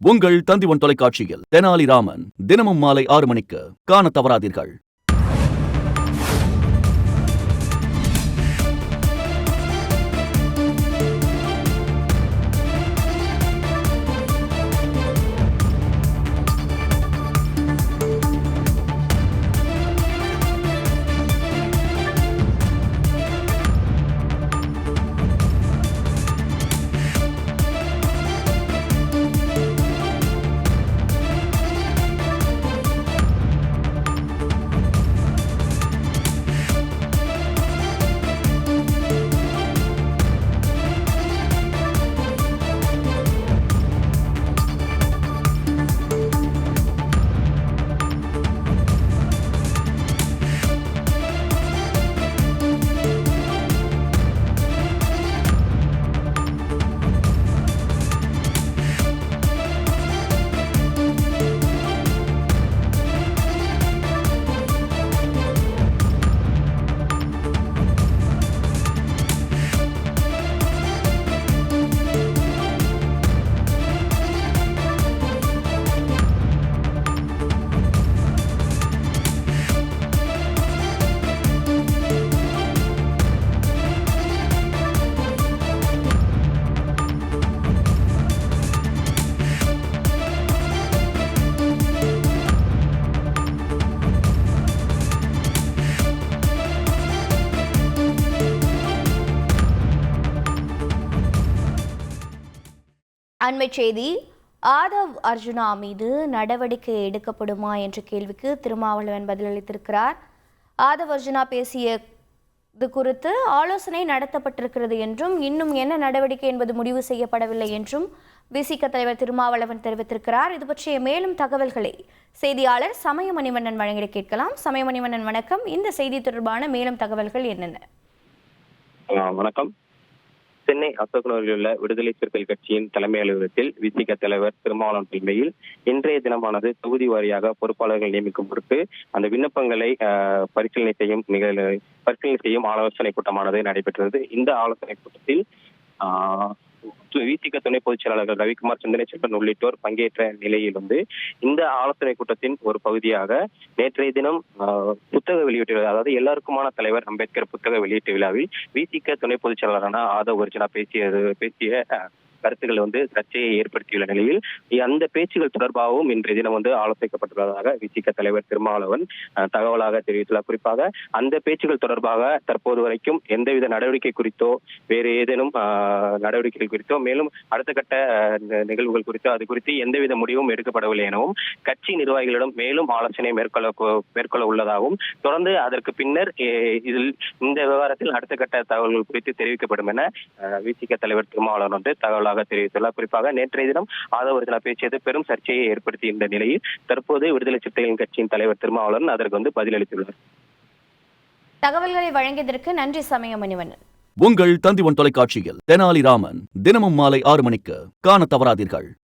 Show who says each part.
Speaker 1: உங்கள் தந்திவன் தொலைக்காட்சியில் தெனாலிராமன் தினமும் மாலை 6 மணிக்கு காணத் தவறாதீர்கள்.
Speaker 2: அண்மைச் செய்தி. ஆதவ் அர்ஜுனா மீது நடவடிக்கை எடுக்கப்படுமா என்ற கேள்விக்கு திருமாவளவன் பதிலளித்திருக்கிறார். ஆதவ் அர்ஜுனா பேசியது குறித்து ஆலோசனை நடத்தப்பட்டிருக்கிறது என்றும் இன்னும் என்ன நடவடிக்கை என்பது முடிவு செய்யப்படவில்லை என்றும் விசிக தலைவர் திருமாவளவன் தெரிவித்திருக்கிறார். இது பற்றிய மேலும் தகவல்களை செய்தியாளர் சமயமணிவண்ணன் வழங்கிட கேட்கலாம். சமயமணிவண்ணன் வணக்கம். இந்த செய்தி தொடர்பான மேலும் தகவல்கள் என்னென்ன?
Speaker 3: வணக்கம். சென்னை அசோக் நகரில் உள்ள விடுதலை சிறுத்தைகள் கட்சியின் தலைமை அலுவலகத்தில் விசிக தலைவர் திருமாவளவன் தலைமையில் இன்றைய தினமானது தொகுதி வாரியாக பொறுப்பாளர்கள் நியமிக்கும் பொருட்டு அந்த விண்ணப்பங்களை பரிசீலனை செய்யும் ஆலோசனை கூட்டமானது நடைபெற்றது. இந்த ஆலோசனை கூட்டத்தில் விசிக துணை பொதுச் செயலாளர்கள் ரவிக்குமார், சிந்தனை செல்வன் உள்ளிட்டோர் பங்கேற்ற நிலையில் இந்த ஆலோசனை கூட்டத்தின் ஒரு பகுதியாக நேற்றைய தினம் புத்தக வெளியீட்டு, அதாவது எல்லாருக்குமான தலைவர் அம்பேத்கர் புத்தக வெளியீட்டு விழாவில் விசிக துணை பொதுச் செயலாளரான ஆதவ் அர்ஜுனா பேசிய கருத்துக்கள் சர்ச்சையை ஏற்படுத்தியுள்ள நிலையில் அந்த பேச்சுகள் தொடர்பாகவும் இன்றைய தினம் ஆலோசிக்கப்பட்டுள்ளதாக விசிக தலைவர் திருமாவளவன் தகவலாக தெரிவித்துள்ளார். குறிப்பாக அந்த பேச்சுகள் தொடர்பாக தற்போது வரைக்கும் எந்தவித நடவடிக்கை குறித்தோ வேறு ஏதேனும் நடவடிக்கைகள் குறித்தோ மேலும் அடுத்த கட்ட நிகழ்வுகள் குறித்தோ அது குறித்து எந்தவித முடிவும் எடுக்கப்படவில்லை எனவும் கட்சி நிர்வாகிகளிடம் மேலும் ஆலோசனை மேற்கொள்ள உள்ளதாகவும் தொடர்ந்து அதற்கு பின்னர் இதில் இந்த விவகாரத்தில் அடுத்த கட்ட தகவல்கள் குறித்து தெரிவிக்கப்படும் என விசிக தலைவர் திருமாவளவன் தகவலாக தெரிவித்துள்ளார். குறிப்பாக நேற்றைய தினம் ஆதவ் அர்ஜுனா பேசியது பெரும் சர்ச்சையை ஏற்படுத்திய நிலையில் தற்போது விடுதலை சிறுத்தைகள் கட்சியின் தலைவர் திருமாவளவன் அதற்கு பதிலளித்துள்ளார்.
Speaker 2: தகவல்களை வழங்கியதற்கு நன்றி சமயமணிவண்ணன்.
Speaker 1: உங்கள் தந்திவன் தொலைக்காட்சியில் தெனாலிராமன் தினமும் மாலை 6 மணிக்கு காணத் தவறாதீர்கள்.